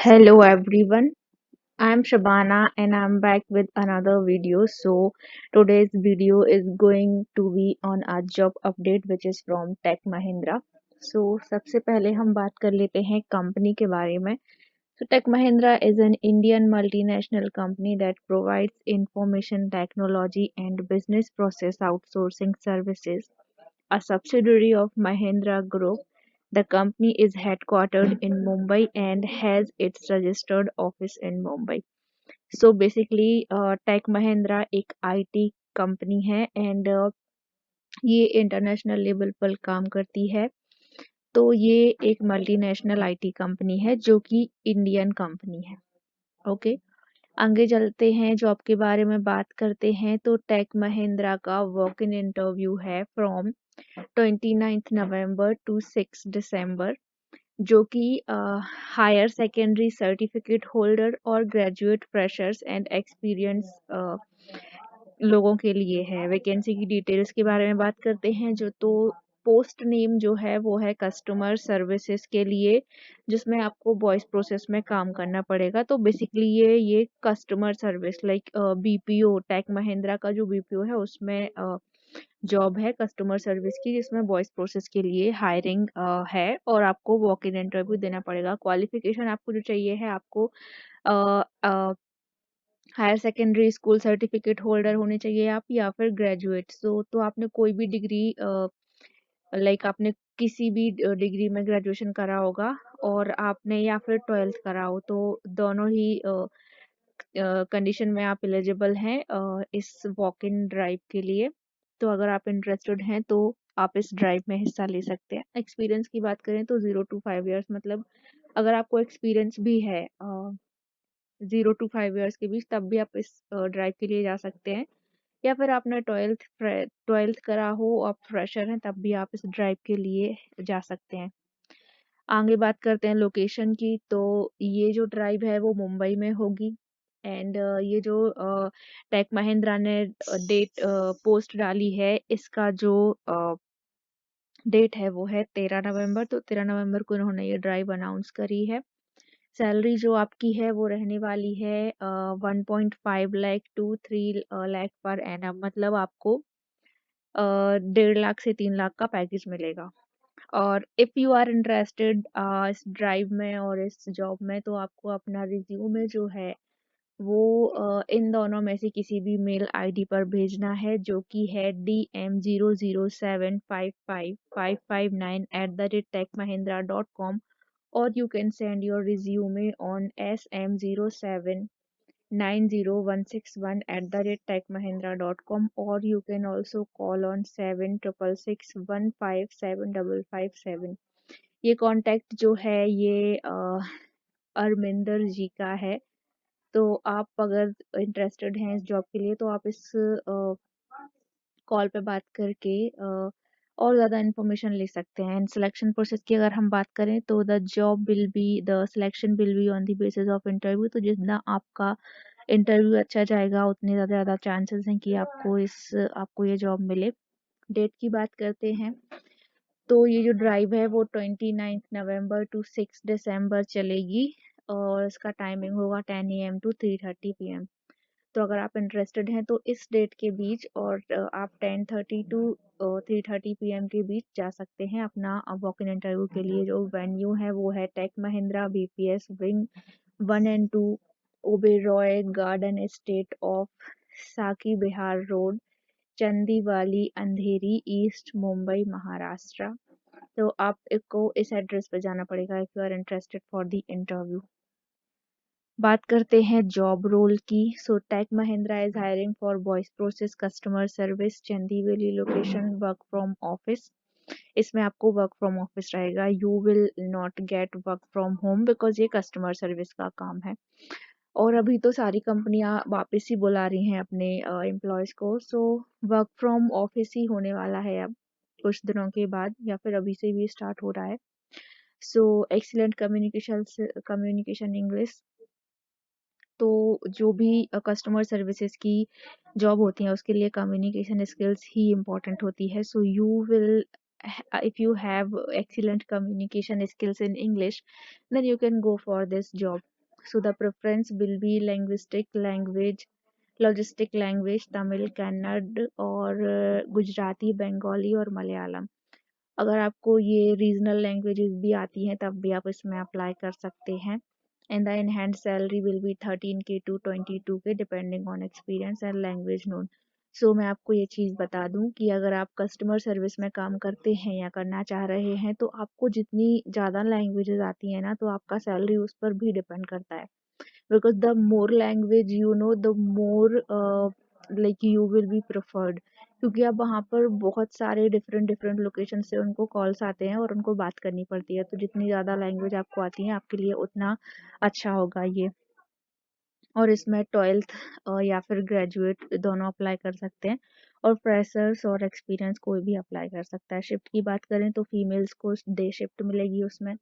Hello everyone, I'm Shabana and I'm back with another video. So today's video is going to be on a job update which is from Tech Mahindra. So सबसे पहले हम बात कर लेते हैं company के बारे में. So Tech Mahindra is an Indian multinational company that provides information technology and business process outsourcing services, a subsidiary of Mahindra Group. The company is headquartered in Mumbai and has its registered office in Mumbai. So basically, Tech Mahindra एक IT company है and ये international level पर काम करती है. तो ये एक मल्टीनेशनल आईटी कंपनी है जो कि इंडियन कंपनी है. ओके, आगे चलते हैं जॉब के बारे में बात करते हैं. तो टेक महिंद्रा का वॉक इन इंटरव्यू है फ्रॉम 29th नवंबर टू 6 दिसंबर, जो कि हायर सेकेंडरी सर्टिफिकेट होल्डर और ग्रेजुएट फ्रेशर्स एंड एक्सपीरियंस लोगों के लिए है. वैकेंसी की डिटेल्स के बारे में बात करते हैं. जो तो पोस्ट नेम जो है वो है कस्टमर सर्विसेज के लिए, जिसमें आपको वॉइस प्रोसेस में काम करना पड़ेगा. तो बेसिकली ये customer service like BPO, Tech Mahindra का जो बीपीओ है उसमें जॉब है कस्टमर सर्विस की, जिसमें वॉइस प्रोसेस के लिए हायरिंग है और आपको वॉक इन इंटरव्यू देना पड़ेगा. क्वालिफिकेशन आपको जो चाहिए है, आपको higher secondary school certificate holder होने चाहिए आप, या फिर ग्रेजुएट. तो आपने कोई भी डिग्री लाइक आपने किसी भी डिग्री में ग्रेजुएशन करा होगा और आपने या फिर 12th करा हो, तो दोनों ही कंडीशन में आप एलिजिबल हैं इस वॉक इन ड्राइव के लिए. तो अगर आप इंटरेस्टेड हैं तो आप इस ड्राइव में हिस्सा ले सकते हैं. एक्सपीरियंस की बात करें तो 0 to 5 years, मतलब अगर आपको एक्सपीरियंस भी है 0 to 5 years के बीच, तब भी आप इस ड्राइव के लिए जा सकते हैं. या फिर आपने ट्वेल्थ करा हो, आप फ्रेशर हैं, तब भी आप इस ड्राइव के लिए जा सकते हैं. आगे बात करते हैं लोकेशन की. तो ये जो ड्राइव है वो मुंबई में होगी एंड ये जो टेक महिंद्रा ने डेट पोस्ट डाली है, इसका जो डेट है वो है 13 नवंबर. तो 13 नवंबर को इन्होंने ये ड्राइव अनाउंस करी है. सैलरी जो आपकी है वो रहने वाली है 1.5 lakh to 3 lakh per annum, मतलब आपको 1.5 लाख से 3 लाख का पैकेज मिलेगा. और इफ़ यू आर इंटरेस्टेड इस ड्राइव में और इस जॉब में, तो आपको अपना रिज्यूमे जो है वो इन दोनों में से किसी भी मेल आईडी पर भेजना है, जो कि है dm007555559@techmahindra.com, or you can send your resume on sm0790161@techmahindra.com, or you can also call on 7666155755. ये कांटेक्ट जो है ये अरमिंदर जी का है. तो आप अगर इंटरेस्टेड हैं इस जॉब के लिए, तो आप इस कॉल पे बात करके और ज़्यादा इन्फॉर्मेशन ले सकते हैं. एंड सिलेक्शन प्रोसेस की अगर हम बात करें तो the selection will be on the basis of interview. तो जितना आपका इंटरव्यू अच्छा जाएगा, उतने ज़्यादा चांसेस हैं कि आपको ये जॉब मिले. डेट की बात करते हैं. तो ये जो ड्राइव है वो 29 नवंबर टू 6 दिसंबर चलेगी और इसका टाइमिंग होगा 10 AM to 3:30 PM. तो अगर आप इंटरेस्टेड हैं तो इस डेट के बीच और आप 10:30 to 3:30 PM के बीच जा सकते हैं अपना वॉक इन इंटरव्यू के लिए. जो वेन्यू है वो है tech Mahindra BPS wing 1 and 2, Oberoi garden estate of Saki Vihar road, Chandivali Andheri east, Mumbai Maharashtra. तो आपको इस एड्रेस पे जाना पड़ेगा if you are interested for the interview. बात करते हैं जॉब रोल की. So tech Mahindra is hiring for voice process customer service, Chandivali location, work from office. इसमें आपको वर्क फ्रॉम ऑफिस रहेगा. You will not get work from home because ये customer service का काम है. और अभी तो सारी कंपनियां वापस ही बुला रही हैं अपने एम्प्लॉयज़ को. सो वर्क फ्रॉम ऑफिस ही होने वाला है अब कुछ दिनों के बाद, या फिर अभी से भी स्टार्ट हो रहा है. सो एक्सीलेंट कम्युनिकेशन इंग्लिश. तो जो भी कस्टमर सर्विसेज की जॉब होती है उसके लिए कम्युनिकेशन स्किल्स ही इम्पोर्टेंट होती है. So you will if you have excellent communication skills in English, then you can go for this job. So the preference will be logistic language, Tamil, Kannada और गुजराती, बंगाली और मलयालम। अगर आपको ये रीजनल लैंग्वेजेस भी आती हैं तब भी आप इसमें अप्लाई कर सकते हैं। And the in hand salary will be 13K to 22K depending on experience and language known. So मैं आपको ये चीज़ बता दूं कि अगर आप कस्टमर सर्विस में काम करते हैं या करना चाह रहे हैं तो आपको जितनी ज़्यादा लैंग्वेजेस आती हैं ना तो आपका सैलरी उस पर भी डिपेंड करता है। because the more language you know the more like you will be preferred, क्योंकि अब वहाँ पर बहुत सारे डिफरेंट डिफरेंट लोकेशन से उनको कॉल्स आते हैं और उनको बात करनी पड़ती है, तो जितनी ज़्यादा लैंग्वेज आपको आती है आपके लिए उतना अच्छा होगा ये। और इसमें 12th या फिर ग्रेजुएट दोनों अप्लाई कर सकते हैं, और फ्रेशर्स और एक्सपीरियंस कोई भी अप्लाई कर सकता है। शिफ्ट की बात करें तो फीमेल्स को डे शिफ्ट मिलेगी उसमें,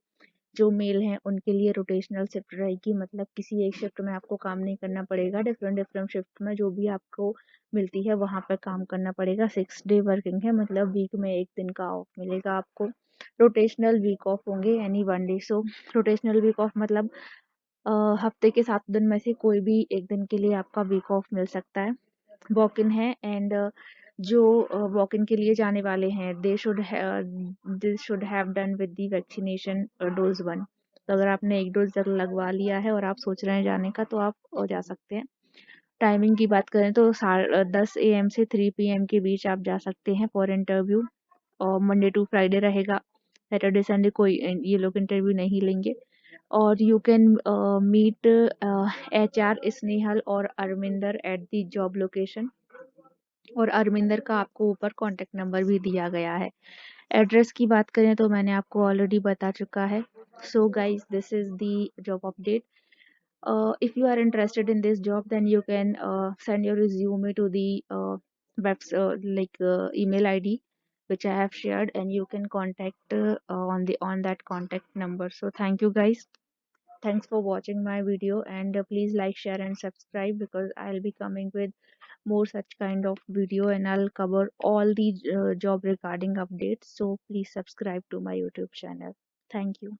जो मेल हैं उनके लिए रोटेशनल शिफ्ट रहेगी, मतलब किसी एक शिफ्ट में आपको काम नहीं करना पड़ेगा, डिफरेंट डिफरेंट शिफ्ट में जो भी आपको मिलती है वहाँ पर काम करना पड़ेगा। 6 डे वर्किंग है, मतलब वीक में एक दिन का ऑफ मिलेगा आपको। रोटेशनल वीक ऑफ होंगे यानी 1 day. So rotational week off मतलब हफ्ते के 7 दिन में से कोई भी एक दिन के लिए आपका वीक ऑफ मिल सकता है। वॉक इन है, एंड जो वॉक इन के लिए जाने वाले हैं they should have done with the vaccination dose 1। तो अगर आपने एक डोज तक लगवा लिया है और आप सोच रहे हैं जाने का तो आप जा सकते हैं। टाइमिंग की बात करें तो 10 AM से 3 PM के बीच आप जा सकते हैं फॉर इंटरव्यू, और मंडे टू फ्राइडे रहेगा। सैटरडे संडे कोई ये लोग इंटरव्यू नहीं लेंगे। और you can meet HR Snehal और Arvinder at the job location, और अरविंदर का आपको ऊपर कॉन्टेक्ट नंबर भी दिया गया है। एड्रेस की बात करें तो मैंने आपको ऑलरेडी बता चुका है। So guys this is the job update. If you are interested in this job then you can send your resume to the email ID which I have shared, and you can contact on that contact number. So thank you guys, thanks for watching my video, and please like, share and subscribe, because I'll be coming with more such kind of video and I'll cover all the job regarding updates. So please subscribe to my YouTube channel. Thank you.